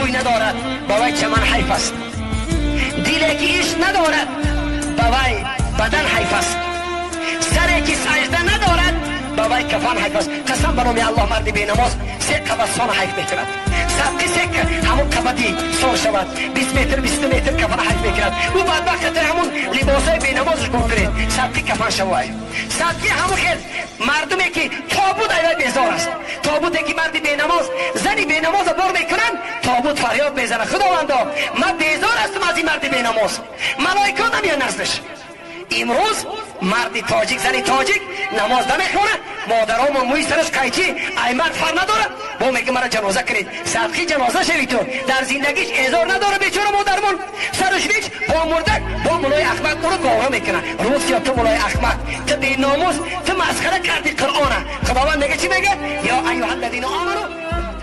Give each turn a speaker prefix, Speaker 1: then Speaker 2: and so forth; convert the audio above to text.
Speaker 1: روی ندارد با وی چمن حیف است. دلی که عشق ندارد با وی بدن حیف است. سری که سجده ندارد با وی کفن حیف است. قسم به نام الله مرد بی نماز سکه و سان حیف میکند. سبقی سکه همون کبدی سان شود 20 متر 20 متر کفن حیف میکند. او بدبخت همون لباسای بی نمازش کنید سبقی کفن شود. سبقی همون خیل مردمی که تابوت ایوه بیزار است. تابوتی که مردی بی نماز زنی بی نماز بار میکنن تابوت فریاد میزنه خداوندا من بیزار هستم از این مرد بی نماز. ملائکه نمیان نزدش. امروز مردی تاجیک زنی تاجیک نماز نمیخونه مادرام موی سرش قیچی ای مرد فر نداره با میگه مرا جنازه کنید. صدقی جنازه شوی تو در زندگیش ازار نداره بیچاره مادرمون سرش هیچ با مردک با مولای احمق رو گاوه میکنه. روز یا تو مولای احمق تو بی ناموس تو مسخره کردی قرآنه. خداوند میگه چی میگه یا ایها الذین آمنوا